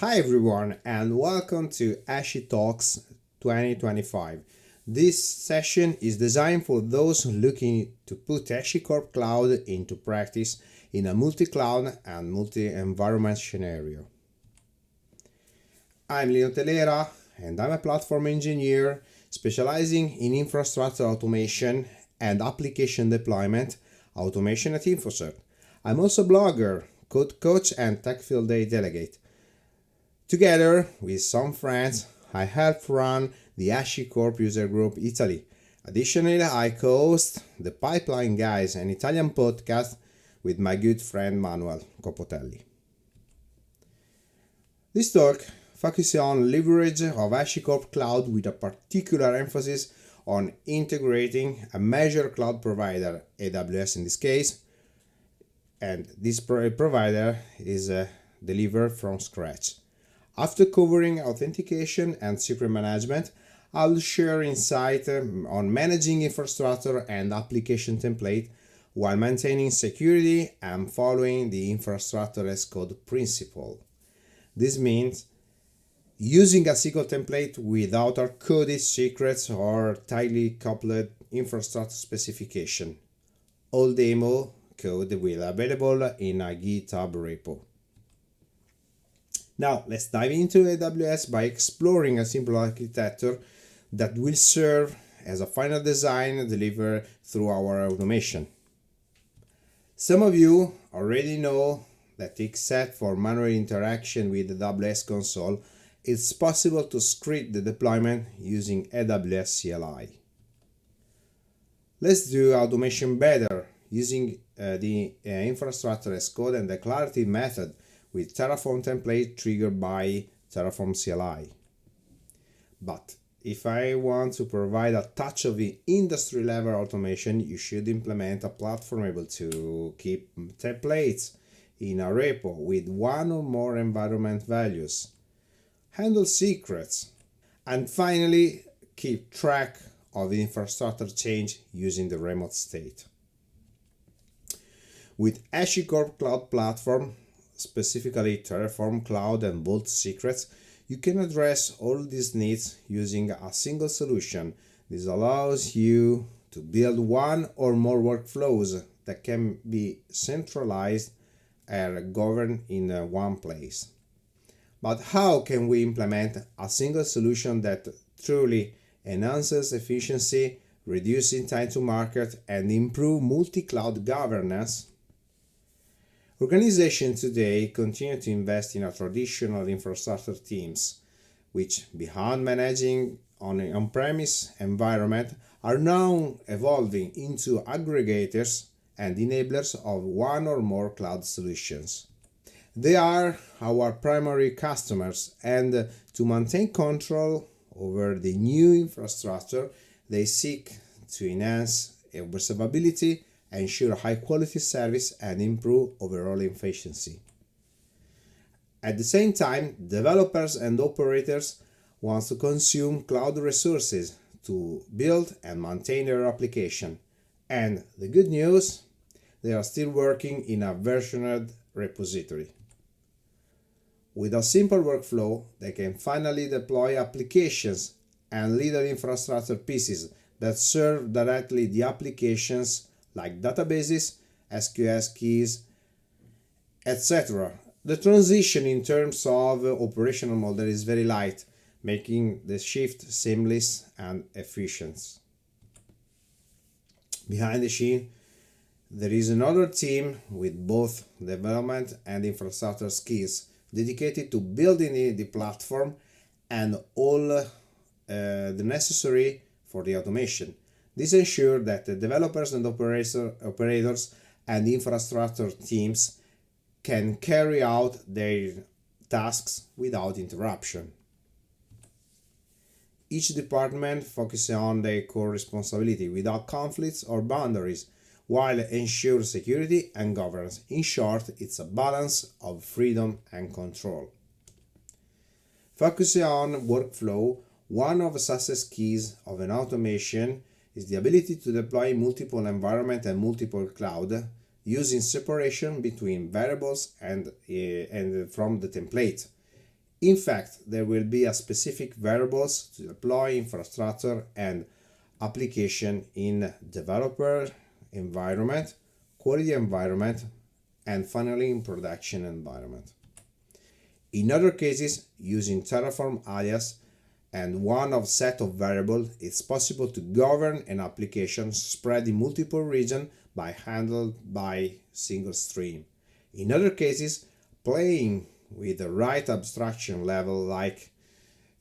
Hi everyone and welcome to HashiTalks 2025. This session is designed for those looking to put HashiCorp Cloud into practice in a multi-cloud and multi-environment scenario. I'm Lino Telera and I'm a platform engineer specializing in infrastructure automation and application deployment automation at InfoCert. I'm also a blogger, code coach and Tech Field Day delegate. Together with some friends, I help run the HashiCorp user group Italy. Additionally, I co-host the Pipeline Guys, an Italian podcast with my good friend Manuel Copotelli. This talk focuses on leverage of HashiCorp Cloud with a particular emphasis on integrating a major cloud provider, AWS in this case, and this provider is delivered from scratch. After covering authentication and secret management, I'll share insight on managing infrastructure and application template while maintaining security and following the infrastructure as code principle. This means using a SQL template without hard-coded secrets or tightly coupled infrastructure specification. All demo code will be available in a GitHub repo. Now, let's dive into AWS by exploring a simple architecture that will serve as a final design delivered through our automation. Some of you already know that except for manual interaction with AWS Consul, it's possible to script the deployment using AWS CLI. Let's do automation better using the infrastructure as code and declarative method with Terraform template triggered by Terraform CLI. But if I want to provide a touch of the industry level automation, you should implement a platform able to keep templates in a repo with one or more environment values, handle secrets, and finally keep track of the infrastructure change using the remote state. With HashiCorp Cloud Platform, specifically Terraform Cloud and Vault Secrets, you can address all these needs using a single solution. This allows you to build one or more workflows that can be centralized and governed in one place. But how can we implement a single solution that truly enhances efficiency, reducing time to market, and improve multi-cloud governance? Organizations today continue to invest in a traditional infrastructure teams, which, beyond managing on an on-premise environment, are now evolving into aggregators and enablers of one or more cloud solutions. They are our primary customers, and to maintain control over the new infrastructure, they seek to enhance observability, ensure high-quality service, and improve overall efficiency. At the same time, developers and operators want to consume cloud resources to build and maintain their application. And the good news, they are still working in a versioned repository. With a simple workflow, they can finally deploy applications and little infrastructure pieces that serve directly the applications like databases, SQS keys, etc. The transition in terms of operational model is very light, making the shift seamless and efficient. Behind the scene, there is another team with both development and infrastructure skills dedicated to building the platform and all the necessary for the automation. This ensures that the developers and operators and infrastructure teams can carry out their tasks without interruption. Each department focuses on their core responsibility without conflicts or boundaries, while ensure security and governance. In short, it's a balance of freedom and control. Focusing on workflow, one of the success keys of an automation is the ability to deploy multiple environments and multiple cloud using separation between variables and from the template. In fact, there will be a specific variables to deploy infrastructure and application in developer environment, quality environment, and finally in production environment. In other cases, using Terraform alias and one of set of variables, it's possible to govern an application spread in multiple regions by handled by single stream. In other cases, playing with the right abstraction level, like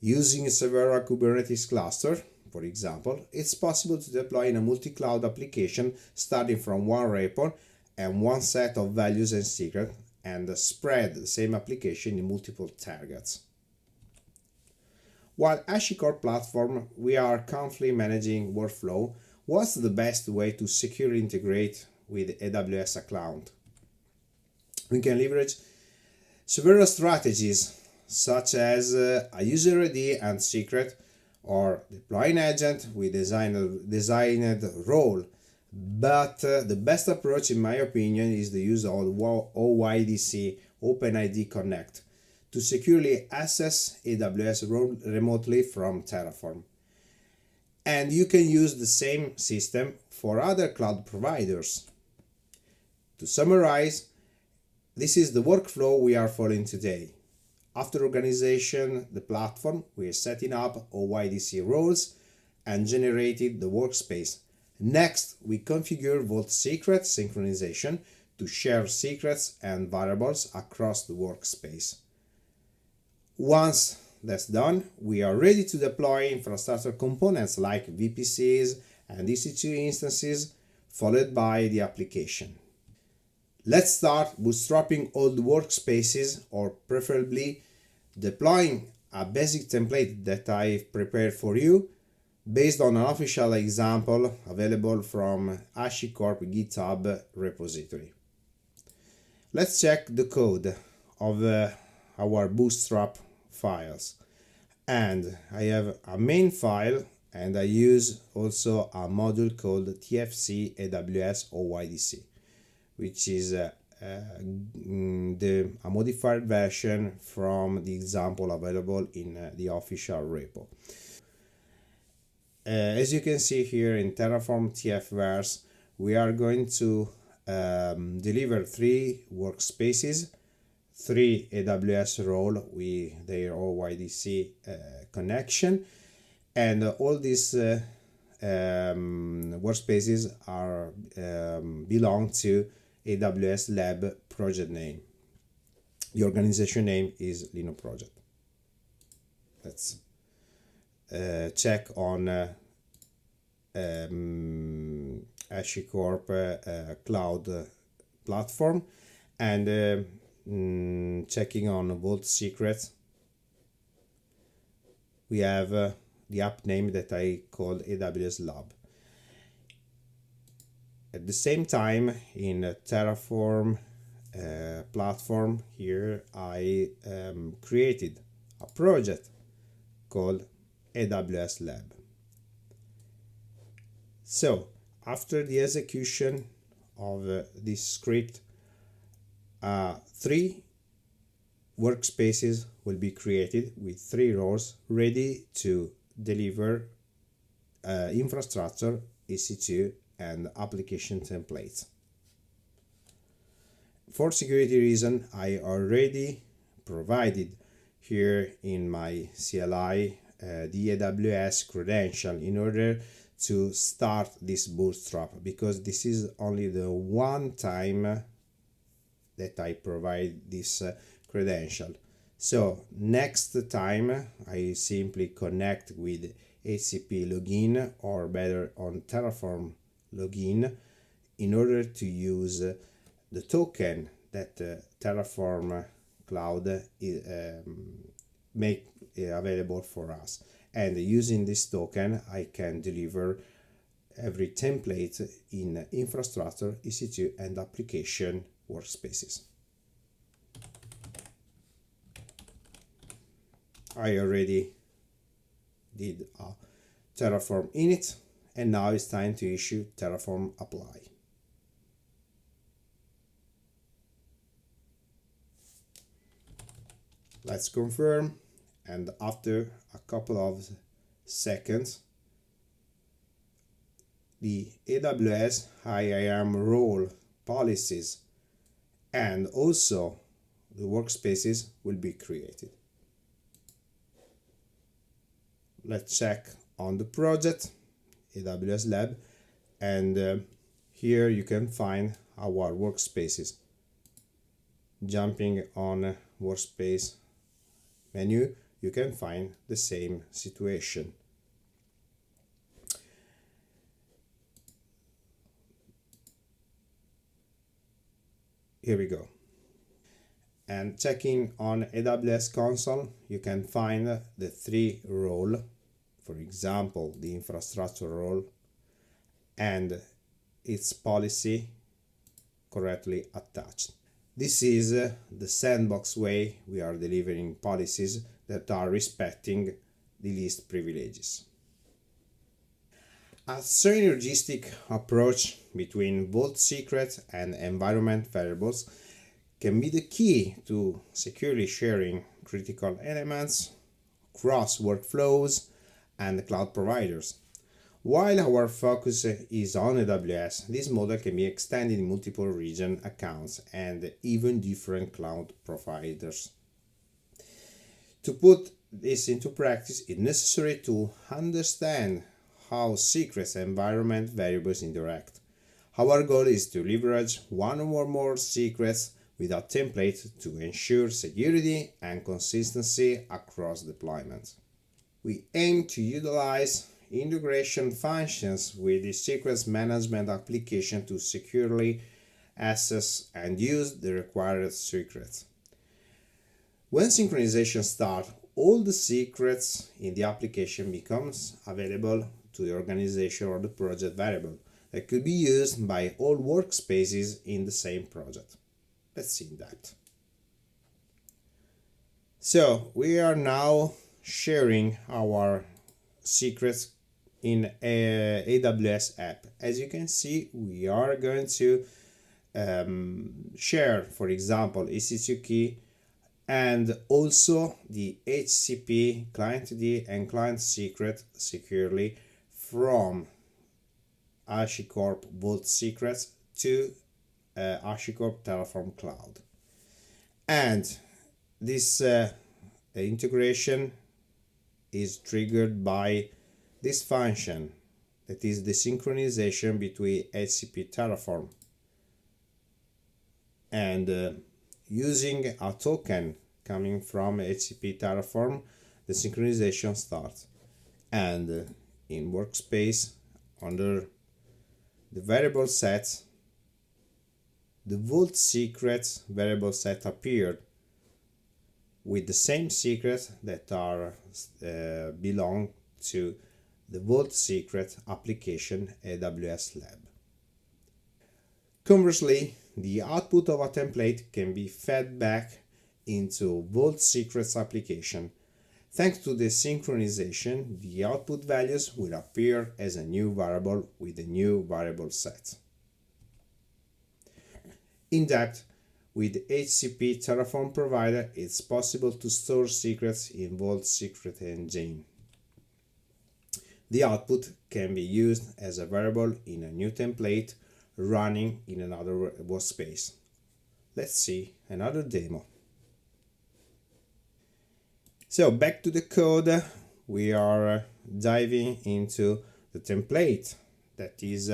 using several Kubernetes cluster, for example, it's possible to deploy in a multi-cloud application starting from one repo and one set of values and secrets, and spread the same application in multiple targets. While HashiCorp platform, we are currently managing workflow. What's the best way to securely integrate with AWS account? We can leverage several strategies such as a user ID and secret, or deploy an agent with designed role. But the best approach, in my opinion, is the use of OYDC, OpenID Connect, to securely access AWS remotely from Terraform. And you can use the same system for other cloud providers. To summarize, this is the workflow we are following today. After organization the platform, we are setting up OYDC roles and generated the workspace. Next, we configure Vault Secret synchronization to share secrets and variables across the workspace. Once that's done, we are ready to deploy infrastructure components like VPCs and EC2 instances, followed by the application. Let's start bootstrapping old workspaces, or preferably deploying a basic template that I've prepared for you based on an official example available from HashiCorp GitHub repository. Let's check the code of our bootstrap files. And I have a main file, and I use also a module called TFC AWS OYDC, which is a modified version from the example available in the official repo. As you can see here in Terraform TFVers, we are going to deliver 3 workspaces, 3 AWS role with their OYDC connection, and all these workspaces are belong to AWS Lab project name. The organization name is Linux project. Let's check on HashiCorp Cloud platform, and checking on Vault Secrets. We have the app name that I called AWS Lab. At the same time, in Terraform platform here, I created a project called AWS Lab. So after the execution of this script, 3 workspaces will be created with 3 roles ready to deliver infrastructure, EC2, and application templates. For security reason, I already provided here in my CLI the AWS credential in order to start this bootstrap, because this is only the one time that I provide this credential. So next time I simply connect with HCP login, or better on Terraform login, in order to use the token that Terraform Cloud make available for us. And using this token, I can deliver every template in infrastructure, EC2, and application workspaces. I already did a Terraform init, and now it's time to issue Terraform apply. Let's confirm, and after a couple of seconds, the AWS IAM role policies and also the workspaces will be created. Let's check on the project, AWS Lab, and here you can find our workspaces. Jumping on workspace menu, you can find the same situation. Here we go. And checking on AWS Consul, you can find the 3 roles, for example, the infrastructure role and its policy correctly attached. This is the sandbox way we are delivering policies that are respecting the least privileges. A synergistic approach between Vault secret and environment variables can be the key to securely sharing critical elements across workflows and cloud providers. While our focus is on AWS, this model can be extended in multiple region accounts and even different cloud providers. To put this into practice, it's necessary to understand how secrets and environment variables interact. Our goal is to leverage one or more secrets with a template to ensure security and consistency across deployments. We aim to utilize integration functions with the secrets management application to securely access and use the required secrets. When synchronization starts, all the secrets in the application becomes available to the organization or the project variable that could be used by all workspaces in the same project. Let's see that. So we are now sharing our secrets in a AWS app. As you can see, we are going to share, for example, EC2 key and also the HCP client ID and client secret securely from HashiCorp Vault Secrets to HashiCorp Terraform Cloud. And this integration is triggered by this function, that is the synchronization between HCP Terraform, and using a token coming from HCP Terraform, the synchronization starts. And in workspace, under the variable sets, the Vault secrets variable set appeared with the same secrets that are belong to the Vault secret application AWS Lab. Conversely, the output of a template can be fed back into Vault secrets application. Thanks to the synchronization, the output values will appear as a new variable with a new variable set. In depth, with HCP Terraform provider, it's possible to store secrets in Vault Secret Engine. The output can be used as a variable in a new template running in another workspace. Let's see another demo. So back to the code, we are diving into the template that is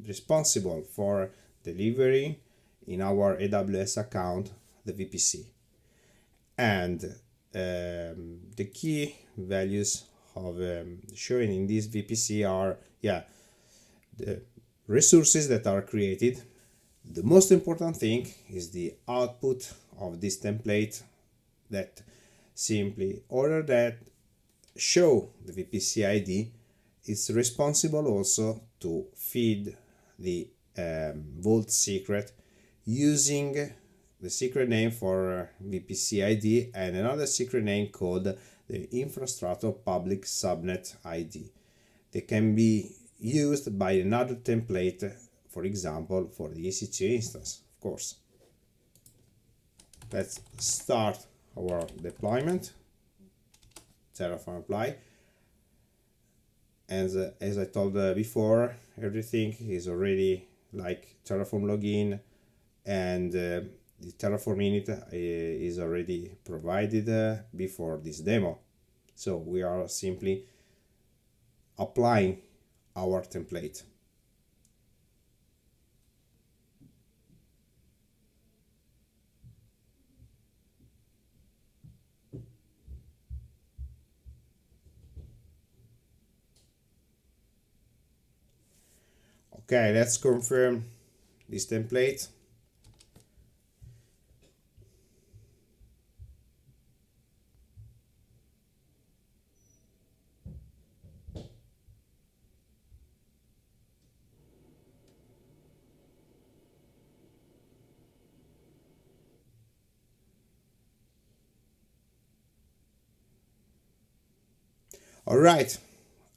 responsible for delivering in our AWS account the VPC. And the key values of showing in this VPC are the resources that are created. The most important thing is the output of this template that simply order that show the VPC ID is responsible also to feed the Vault secret using the secret name for VPC ID and another secret name called the infrastructure public subnet ID. They can be used by another template, for example, for the EC2 instance, of course. Let's start our deployment, Terraform apply. And as I told before, everything is already like Terraform login, and the Terraform init is already provided before this demo. So we are simply applying our template. Okay, let's confirm this template. All right,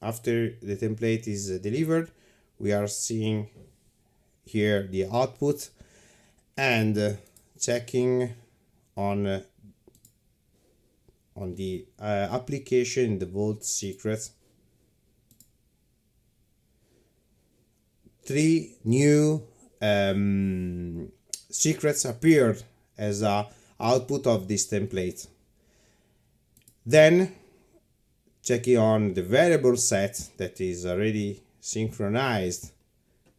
after the template is delivered, we are seeing here the output and checking on the application, the vault secret. 3 new secrets appeared as a output of this template. Then checking on the variable set that is already synchronized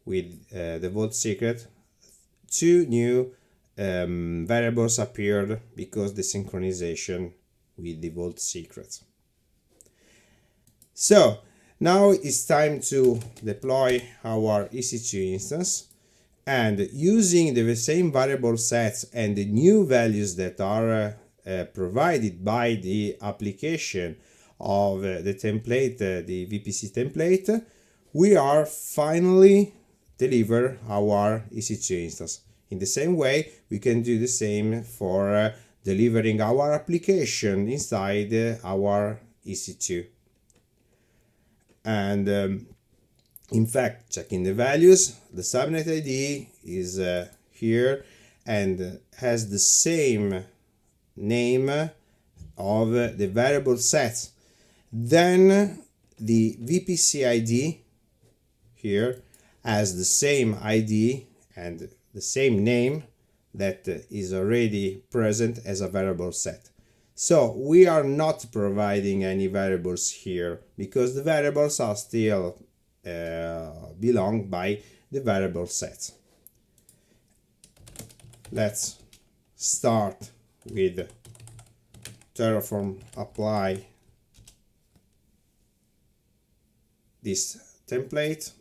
with the vault secret, 2 new variables appeared because the synchronization with the vault secret. So now it's time to deploy our EC2 instance, and using the same variable sets and the new values that are provided by the application of the template, the VPC template, we are finally deliver our EC2 instance. In the same way, we can do the same for delivering our application inside our EC2. And in fact, checking the values, the subnet ID is here and has the same name of the variable set. Then the VPC ID here has the same ID and the same name that is already present as a variable set. So we are not providing any variables here because the variables are still belong by the variable set. Let's start with Terraform apply this template,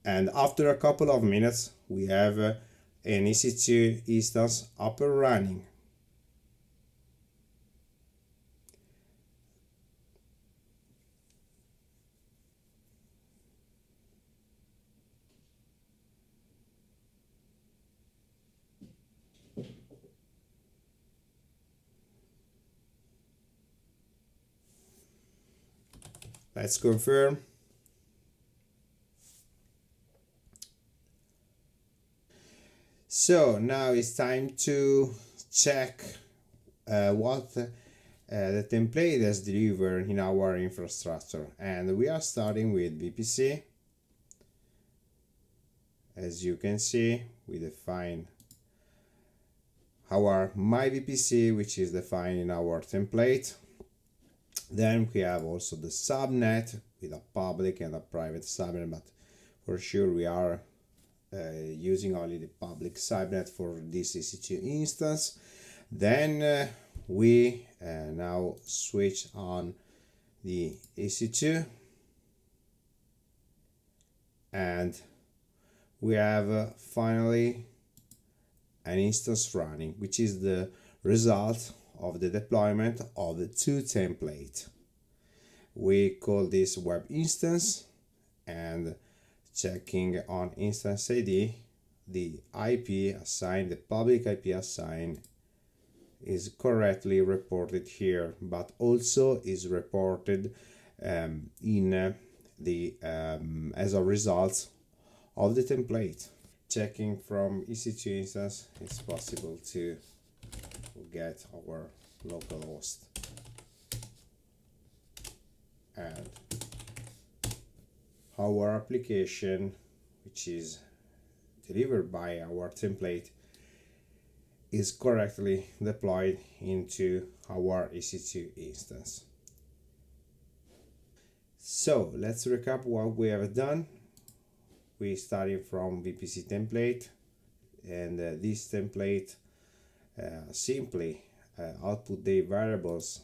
and after a couple of minutes we have an EC2 instance up and running. Let's confirm. So now it's time to check what the template has delivered in our infrastructure, and we are starting with VPC. As you can see, we define our my VPC, which is defined in our template. Then we have also the subnet with a public and a private subnet, but for sure we are using only the public subnet for this EC2 instance. Then we now switch on the EC2, and we have finally an instance running, which is the result of the deployment of the 2 template. We call this web instance, and checking on instance ID, the IP assigned, the public IP assigned is correctly reported here, but also is reported in the as a result of the template. Checking from EC2 instance, it's possible to get our local host and our application, which is delivered by our template, is correctly deployed into our EC2 instance. So let's recap what we have done. We started from VPC template, and this template simply output the variables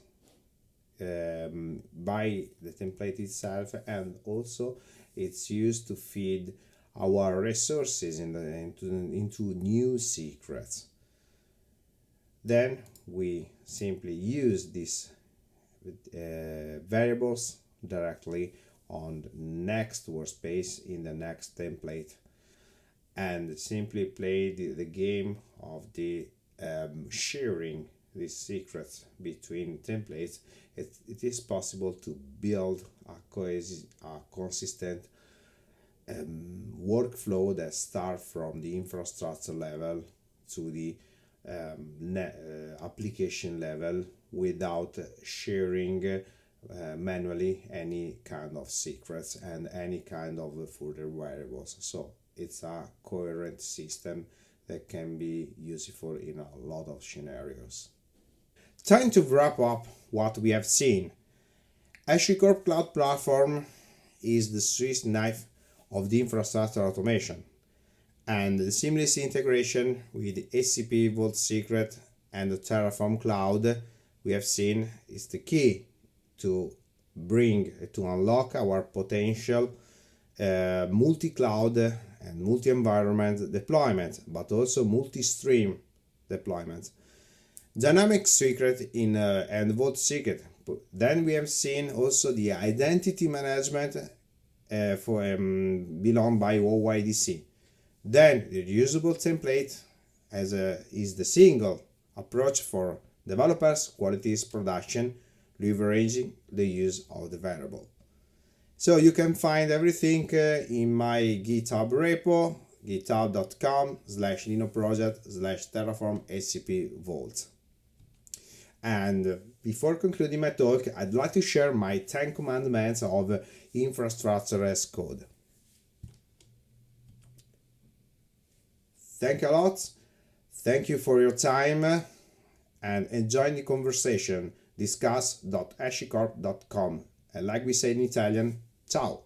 by the template itself, and also it's used to feed our resources into new secrets. Then we simply use these variables directly on the next workspace in the next template, and simply play the game of the sharing these secrets between templates. It is possible to build a consistent workflow that starts from the infrastructure level to the application level without sharing manually any kind of secrets and any kind of further variables. So it's a coherent system that can be useful in a lot of scenarios. Time to wrap up what we have seen. HashiCorp Cloud Platform is the Swiss knife of the infrastructure automation, and the seamless integration with SCP Vault Secret and the Terraform Cloud we have seen is the key to unlock our potential multi-cloud and multi-environment deployment, but also multi-stream deployment. Dynamic secret in and Vault Secret. Then we have seen also the identity management belonged by OYDC. Then the reusable template is the single approach for developers, qualities, production, leveraging the use of the variable. So you can find everything in my GitHub repo, github.com/linoproject/terraform scp vault. And before concluding my talk, I'd like to share my 10 commandments of infrastructure as code. Thank you a lot. Thank you for your time and enjoy the conversation. Discuss.hashicorp.com. And like we say in Italian, ciao!